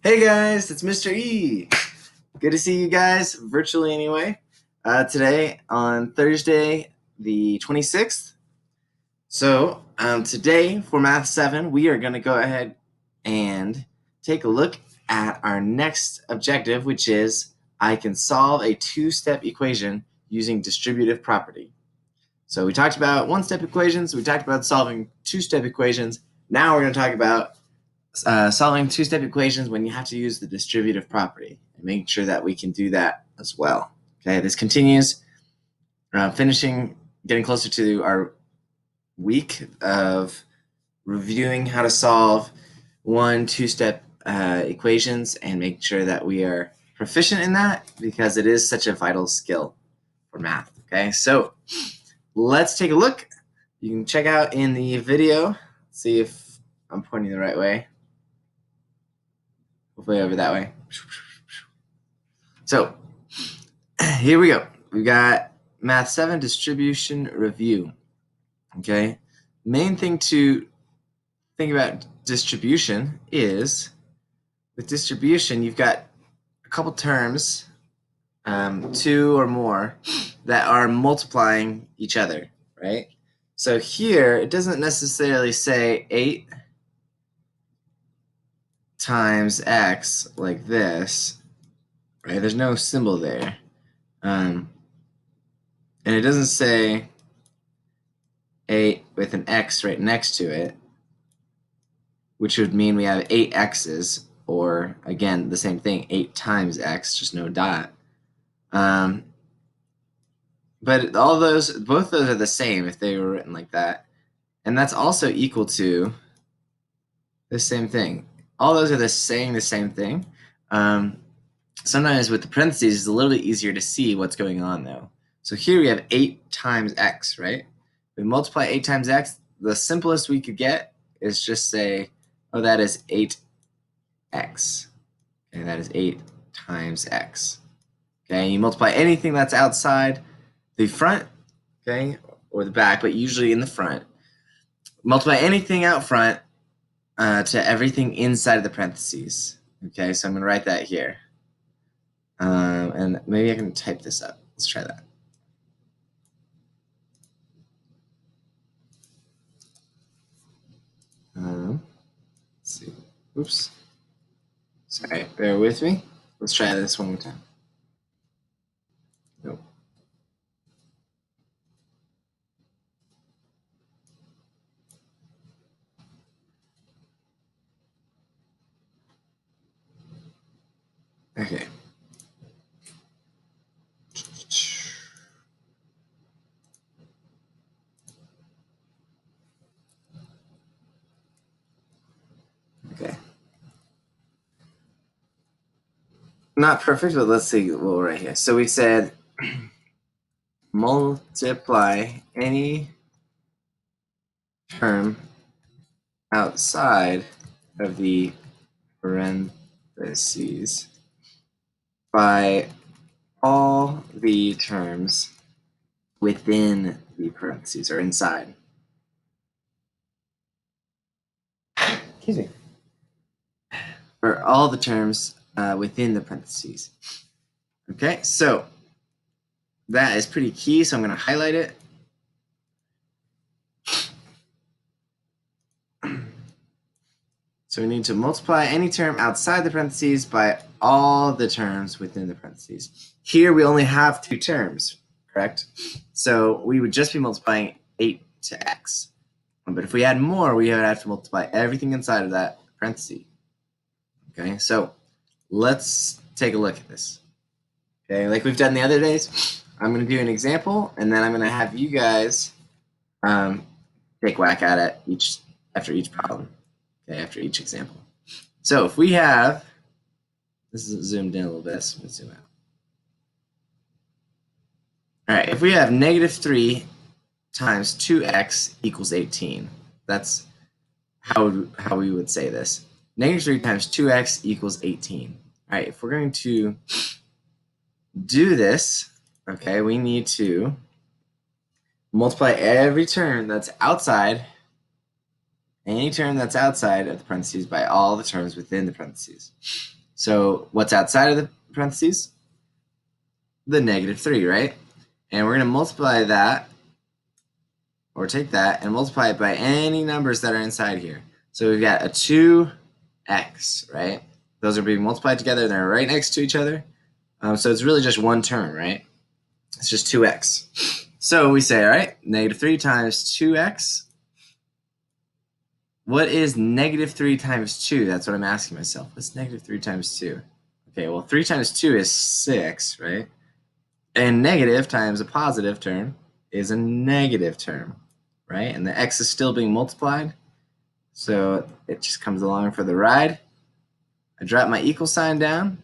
Hey guys, it's Mr. E. Good to see you guys, virtually anyway, today on Thursday the 26th. So today for Math 7, we are going to go ahead and take a look at our next objective, which is I can solve a two-step equation using distributive property. So we talked about one-step equations, we talked about solving two-step equations. Now we're going to talk about solving two-step equations when you have to use the distributive property and making sure that we can do that as well. Okay, this continues, getting closer to our week of reviewing how to solve two-step equations and making sure that we are proficient in that because it is such a vital skill for math. Okay, so let's take a look. You can check out in the video, see if I'm pointing the right way. Hopefully over that way. So here we go. We got Math 7 distribution review. Okay. Main thing to think about distribution is with distribution, you've got a couple terms, two or more, that are multiplying each other, right? So here, it doesn't necessarily say 8 times x like this, right? There's no symbol there. And it doesn't say 8 with an x right next to it, which would mean we have 8 x's, or again, the same thing, 8 times x, just no dot. But both those are the same if they were written like that. And that's also equal to the same thing. All those are saying the same thing. Sometimes with the parentheses, it's a little bit easier to see what's going on though. So here we have 8 times x, right? We multiply 8 times x, the simplest we could get is just say, oh, that is 8x. Okay, that is 8 times x. Okay, you multiply anything that's outside the front, okay, or the back, but usually in the front. Multiply anything out front to everything inside of the parentheses. Okay, so I'm going to write that here. And maybe I can type this up. Let's try that. Let's see. Oops. Sorry, bear with me. Let's try this one more time. Nope. Okay. Okay. Not perfect, but let's see what we'll write here. So we said multiply any term outside of the parentheses by all the terms within the parentheses or inside. Excuse me. Or all the terms within the parentheses. Okay, so that is pretty key, so I'm going to highlight it. So we need to multiply any term outside the parentheses by all the terms within the parentheses. Here we only have 2 terms, correct? So we would just be multiplying 8 to x. But if we had more, we would have to multiply everything inside of that parenthesis. Okay, so let's take a look at this. Okay, like we've done the other days, I'm going to do an example, and then I'm going to have you guys take whack at it after each problem. Okay, after each example. So if we have, this is zoomed in a little bit, so let's zoom out. All right, if we have -3 times 2x equals 18, that's how we would say this. -3 times 2x equals 18. All right, if we're going to do this, okay, we need to multiply every term that's outside, any term that's outside of the parentheses by all the terms within the parentheses. So what's outside of the parentheses? The -3, right? And we're going to multiply that, or take that and multiply it by any numbers that are inside here. So we've got a 2x, right? Those are being multiplied together. They're right next to each other. So it's really just one term, right? It's just 2x. So we say, all right, -3 times 2x. What is -3 times 2? That's what I'm asking myself. What's -3 times 2? Okay, well, 3 times 2 is 6, right? And negative times a positive term is a negative term, right? And the x is still being multiplied, so it just comes along for the ride. I drop my equal sign down,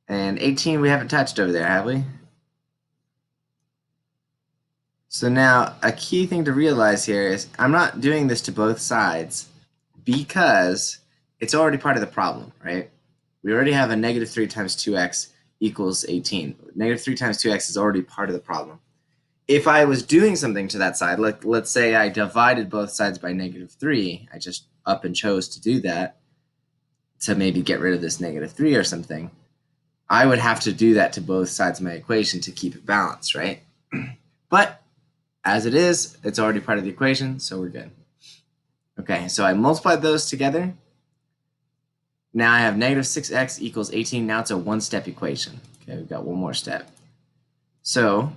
and 18 we haven't touched over there, have we? So now a key thing to realize here is I'm not doing this to both sides because it's already part of the problem, right? We already have a -3 times 2x equals 18. -3 times 2x is already part of the problem. If I was doing something to that side, let's say I divided both sides by -3, I just up and chose to do that to maybe get rid of this -3 or something, I would have to do that to both sides of my equation to keep it balanced, right? But as it is, it's already part of the equation, so we're good. Okay, so I multiplied those together. Now I have -6x equals 18. Now it's a one-step equation. Okay, we've got one more step. So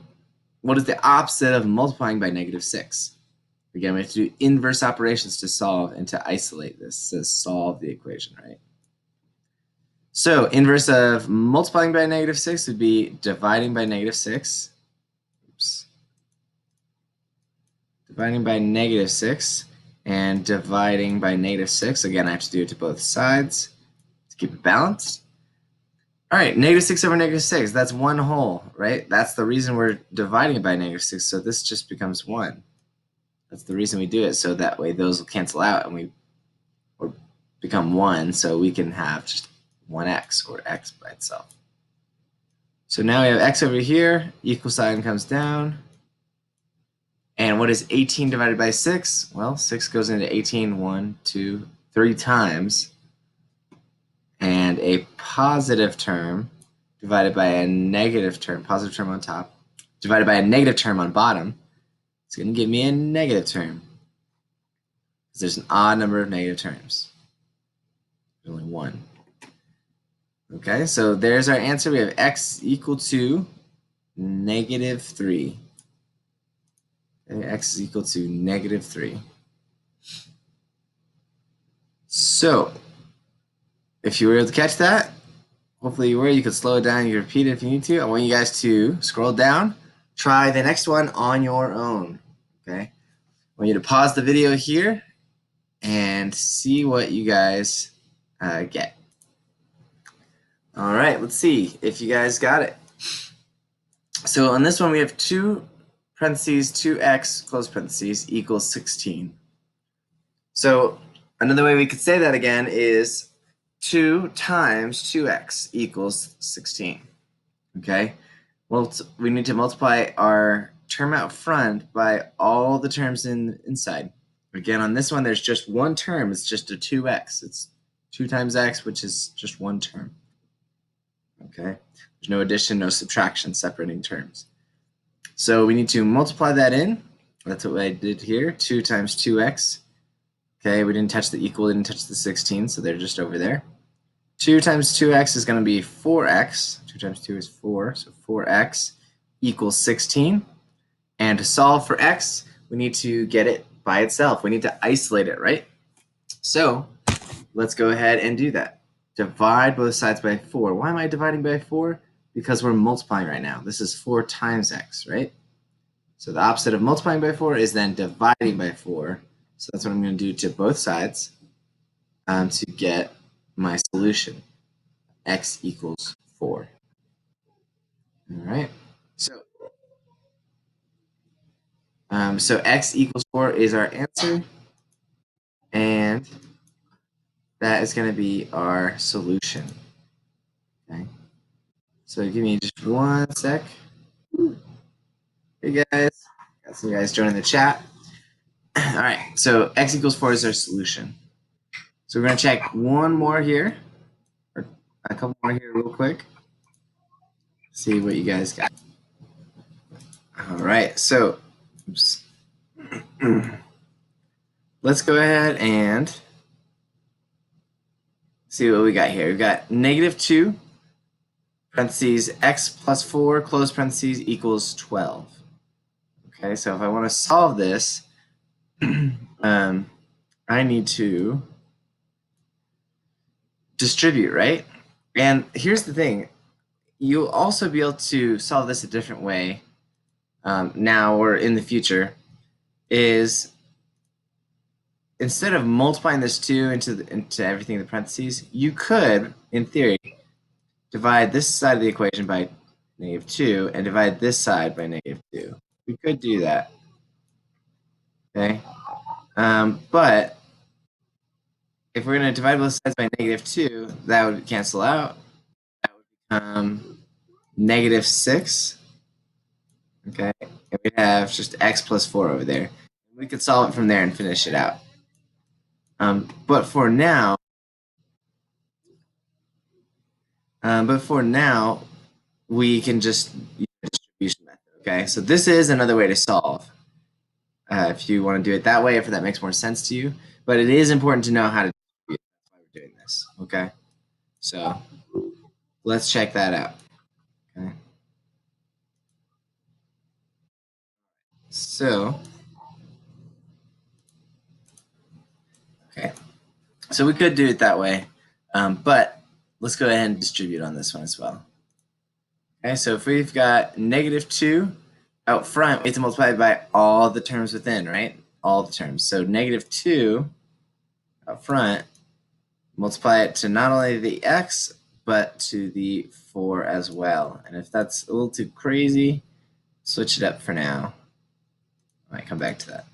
what is the opposite of multiplying by -6? Again, we have to do inverse operations to solve and to isolate this, to solve the equation, right? So inverse of multiplying by -6 would be dividing by -6. Oops. Dividing by -6 and dividing by -6. Again, I have to do it to both sides to keep it balanced. All right, -6 over -6, that's one whole, right? That's the reason we're dividing it by -6, so this just becomes 1. That's the reason we do it, so that way those will cancel out and we or become 1, so we can have just 1x, or x by itself. So now we have x over here, equal sign comes down. And what is 18 divided by 6? Well, 6 goes into 18 1, 2, 3 times. And a positive term divided by a negative term, positive term on top, divided by a negative term on bottom, it's going to give me a negative term. Because there's an odd number of negative terms. There's only one. Okay, so there's our answer. We have x equal to -3. Okay, x is equal to -3. So if you were able to catch that, hopefully you were. You could slow it down. You can repeat it if you need to. I want you guys to scroll down. Try the next one on your own. Okay. I want you to pause the video here and see what you guys get. All right. Let's see if you guys got it. So on this one, we have 2 parentheses, 2x, close parentheses, equals 16. So another way we could say that again is 2 times 2x equals 16. Okay, well, we need to multiply our term out front by all the terms inside. Again, on this one, there's just one term. It's just a 2x. It's 2 times x, which is just one term. Okay, there's no addition, no subtraction, separating terms. So we need to multiply that in. That's what I did here, 2 times 2x. Okay, we didn't touch the equal, didn't touch the 16, so they're just over there. 2 times 2x is going to be 4x. 2 times 2 is 4, so 4x equals 16. And to solve for x, we need to get it by itself. We need to isolate it, right? So let's go ahead and do that. Divide both sides by 4. Why am I dividing by 4? Because we're multiplying right now. This is 4 times x, right? So the opposite of multiplying by 4 is then dividing by 4. So that's what I'm going to do to both sides to get my solution. X equals 4. All right. So x equals 4 is our answer. And that is going to be our solution. Okay. So give me just one sec. Hey guys. Got some guys joining the chat. All right. So x equals 4 is our solution. So we're going to check one more here. a couple more here real quick. See what you guys got. All right, so oops. Let's go ahead and see what we got here. We've got -2 parentheses x plus 4 close parentheses equals 12. Okay, so if I want to solve this, I need to distribute, right? And here's the thing. You'll also be able to solve this a different way now or in the future, is instead of multiplying this 2 into everything in the parentheses, you could, in theory, divide this side of the equation by -2 and divide this side by -2. We could do that. Okay? But if we're going to divide both sides by -2, that would cancel out. That would become -6. Okay? And we'd have just x plus 4 over there. We could solve it from there and finish it out. But for now, we can just use the distribution method. Okay, so this is another way to solve. If you want to do it that way, if that makes more sense to you, but it is important to know how to distribute. That's why we're doing this. Okay, so let's check that out. Okay, so we could do it that way, but let's go ahead and distribute on this one as well. Okay, so if we've got -2 out front, we have to multiply it by all the terms within, right? All the terms. So -2 out front, multiply it to not only the x, but to the 4 as well. And if that's a little too crazy, switch it up for now. I might come back to that.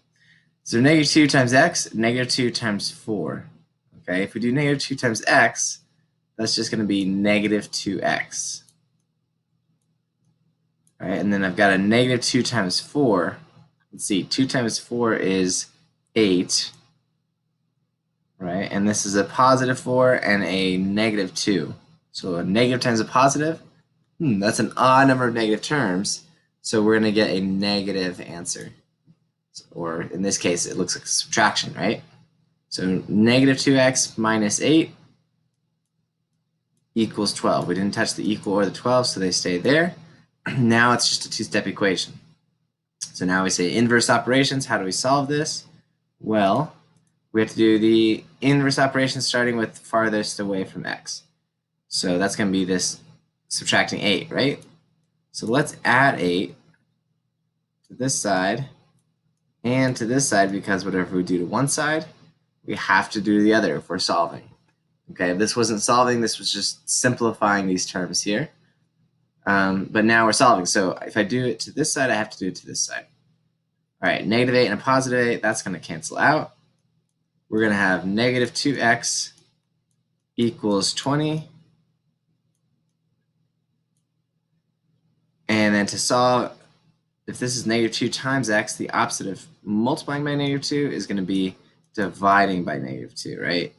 So -2 times x, -2 times 4. Okay, if we do -2 times x, that's just going to be -2x. All right, and then I've got a -2 times 4. Let's see, 2 times 4 is 8. Right, and this is a +4 and a -2. So a negative times a positive, that's an odd number of negative terms. So we're going to get a negative answer. Or in this case, it looks like subtraction, right? So -2x minus 8 equals 12. We didn't touch the equal or the 12, so they stay there. Now it's just a two-step equation. So now we say inverse operations. How do we solve this? Well, we have to do the inverse operation starting with farthest away from x. So that's going to be this subtracting 8, right? So let's add 8 to this side and to this side, because whatever we do to one side, we have to do to the other if we're solving. Okay, if this wasn't solving, this was just simplifying these terms here. But now we're solving. So if I do it to this side, I have to do it to this side. All right, -8 and a +8, that's going to cancel out. We're going to have -2x equals 20. And then to solve, if this is -2 times x, the opposite of multiplying by -2 is going to be dividing by -2, right?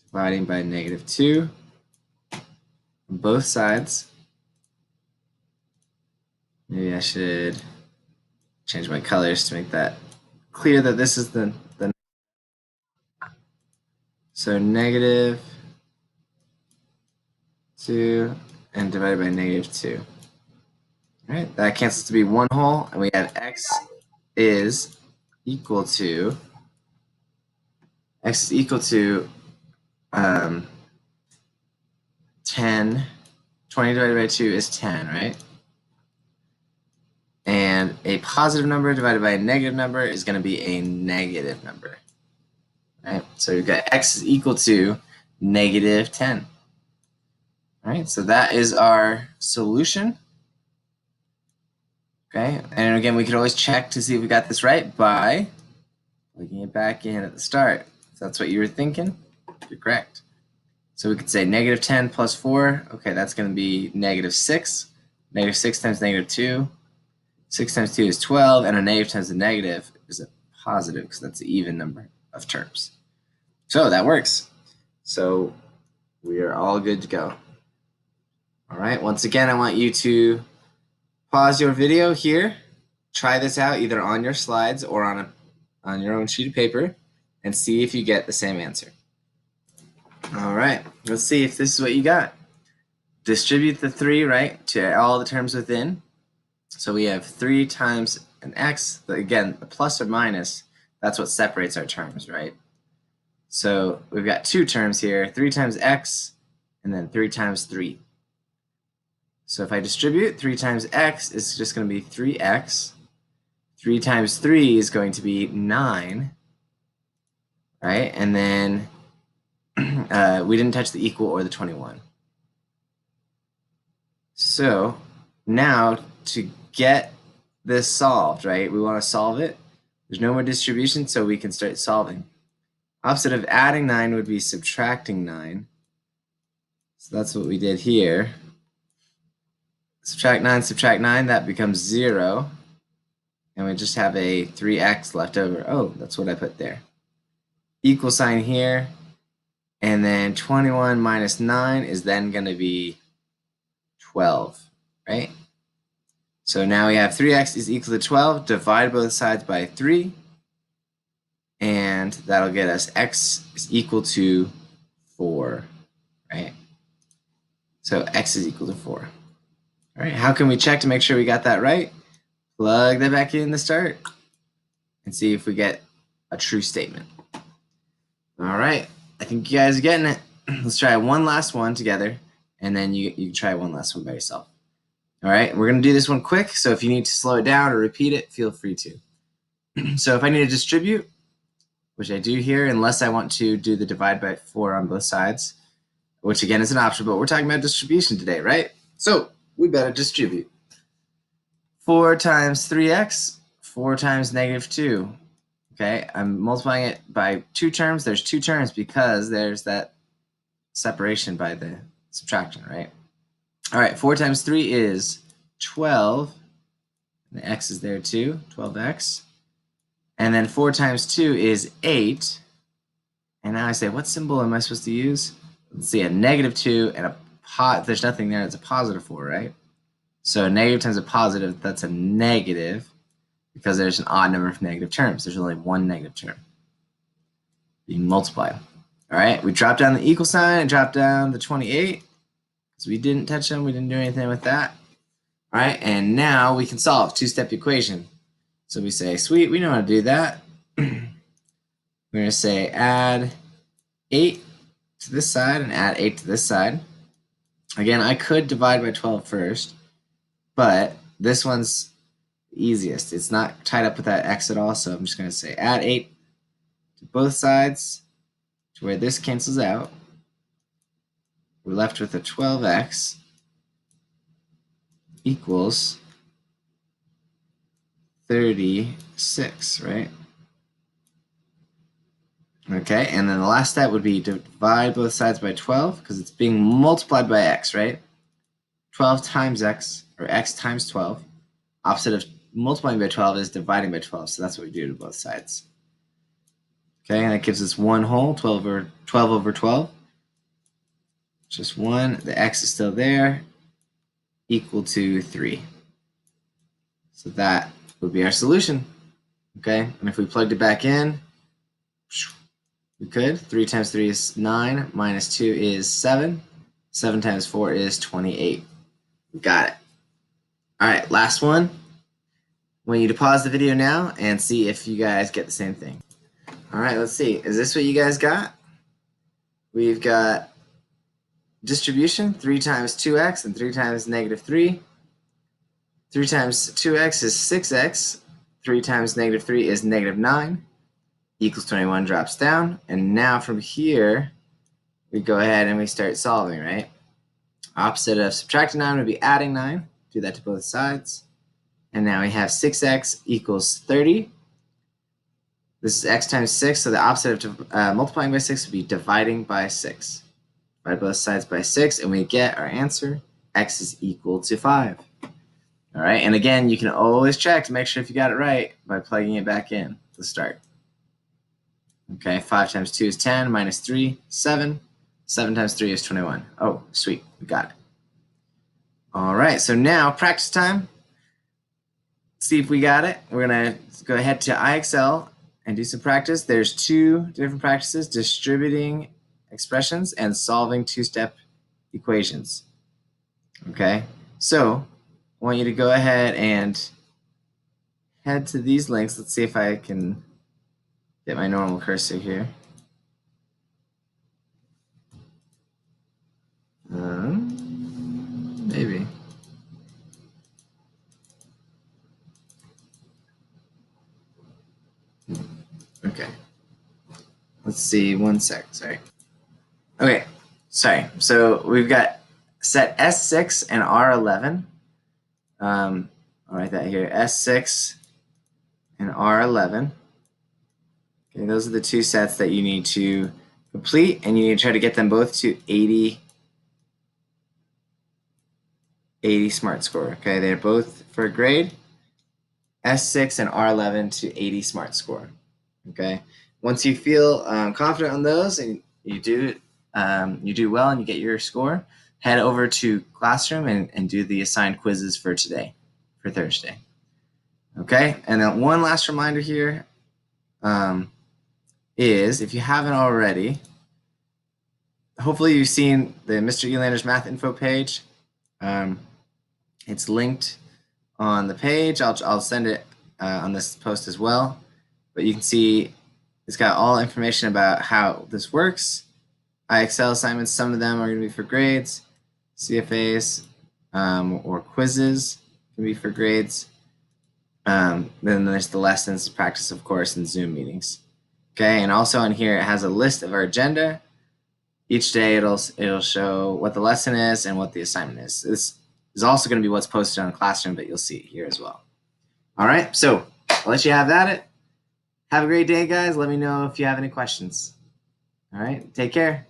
Dividing by -2 on both sides. Maybe I should change my colors to make that clear that this is the so -2 and divided by -2. All right, that cancels to be one whole, and we have x is equal to 10. 20 divided by 2 is 10, right? And a positive number divided by a negative number is going to be a negative number. Right? So we've got x is equal to -10. All right, so that is our solution. Okay, and again, we could always check to see if we got this right by plugging it back in at the start. If that's what you were thinking, you're correct. So we could say -10 plus 4. Okay, that's going to be -6. -6 times -2. 6 times 2 is 12, and a negative times a negative is a positive, because that's an even number of terms. So that works. So We are all good to go. All right, once again, I want you to pause your video here. Try this out either on your slides or on your own sheet of paper and see if you get the same answer. All right, let's see if this is what you got. Distribute the 3, right, to all the terms within. So we have 3 times an x. Again, the plus or minus, that's what separates our terms, right? So we've got 2 terms here, 3 times x, and then 3 times 3. So if I distribute, 3 times x is just going to be 3x. 3 times 3 is going to be 9, right? And then we didn't touch the equal or the 21. So now to get this solved, right, we want to solve it. There's no more distribution, so we can start solving. Opposite of adding 9 would be subtracting 9. So that's what we did here. Subtract 9, that becomes 0. And we just have a 3x left over. Oh, that's what I put there. Equal sign here. And then 21 minus 9 is then going to be 12, right? So now we have 3x is equal to 12. Divide both sides by 3. And that'll get us x is equal to 4, right? So x is equal to 4. All right, how can we check to make sure we got that right? Plug that back in the start and see if we get a true statement. All right, I think you guys are getting it. Let's try one last one together, and then you can try one last one by yourself. All right, we're going to do this one quick, so if you need to slow it down or repeat it, feel free to. So if I need to distribute, which I do here, unless I want to do the divide by 4 on both sides, which again is an option, but we're talking about distribution today, right? So we better distribute. 4 times 3x, 4 times negative 2. Okay, I'm multiplying it by 2 terms. There's 2 terms because there's that separation by the subtraction, right? All right, 4 times 3 is 12. And the x is there too, 12x. And then 4 times 2 is 8. And now I say, what symbol am I supposed to use? Let's see, a negative 2 and there's nothing there, it's a positive 4, right? So a negative times a positive, that's a negative because there's an odd number of negative terms. There's only one negative term being multiplied. All right, we drop down the equal sign and drop down the 28 because we didn't touch them. We didn't do anything with that. All right, and now we can solve two-step equation. So we say, sweet, we know how to do that. We're going to say add 8 to this side and add 8 to this side. Again, I could divide by 12 first, but this one's easiest. It's not tied up with that x at all, so I'm just going to say add 8 to both sides to where this cancels out. We're left with a 12x equals 36, right? Okay, and then the last step would be divide both sides by 12 because it's being multiplied by x, right? 12 times x, or x times 12. Opposite of multiplying by 12 is dividing by 12, so that's what we do to both sides. Okay, and that gives us 1 whole, 12 over 12. Just 1, the x is still there, equal to 3. So that would be our solution. Okay, and if we plugged it back in, we could. 3 times 3 is 9, minus 2 is 7. 7 times 4 is 28. We got it. All right, last one. I want you to pause the video now and see if you guys get the same thing. All right, let's see. Is this what you guys got? We've got distribution, 3 times 2x and 3 times negative 3. 3 times 2x is 6x. 3 times negative 3 is negative 9. Equals 21 drops down. And now from here, we go ahead and we start solving, right? Opposite of subtracting 9 would be adding 9. Do that to both sides. And now we have 6x equals 30. This is x times 6, so the opposite of multiplying by 6 would be dividing by 6. Divide both sides by 6, and we get our answer, x is equal to 5. All right, and again, you can always check to make sure if you got it right by plugging it back in to start. Okay, 5 times 2 is 10, minus 3, 7. 7 times 3 is 21. Oh, sweet. We got it. All right, so now practice time. See if we got it. We're going to go ahead to IXL and do some practice. There's 2 different practices, distributing expressions and solving 2-step equations. Okay, so I want you to go ahead and head to these links. Let's see if I can get my normal cursor here. Maybe. Okay. Let's see, 1 sec, sorry. Okay, sorry. So we've got set S6 and R11. I'll write that here, S6 and R11. Okay, those are the 2 sets that you need to complete, and you need to try to get them both to 80 smart score. Okay, they're both for a grade. S6 and R11 to 80 smart score. Okay, once you feel confident on those and you do well and you get your score, head over to Classroom and do the assigned quizzes for today, for Thursday. Okay, and then one last reminder here is, if you haven't already, hopefully you've seen the Mr. Elander's Math Info page. It's linked on the page. I'll send it on this post as well. But you can see it's got all information about how this works. IXL assignments, some of them are going to be for grades. CFAs or quizzes can be for grades. Then there's the lessons, practice, of course, and Zoom meetings. Okay, and also on here it has a list of our agenda. Each day it'll show what the lesson is and what the assignment is. This is also going to be what's posted on Classroom, but you'll see it here as well. All right, so I'll let you have at it. Have a great day, guys. Let me know if you have any questions. All right, take care.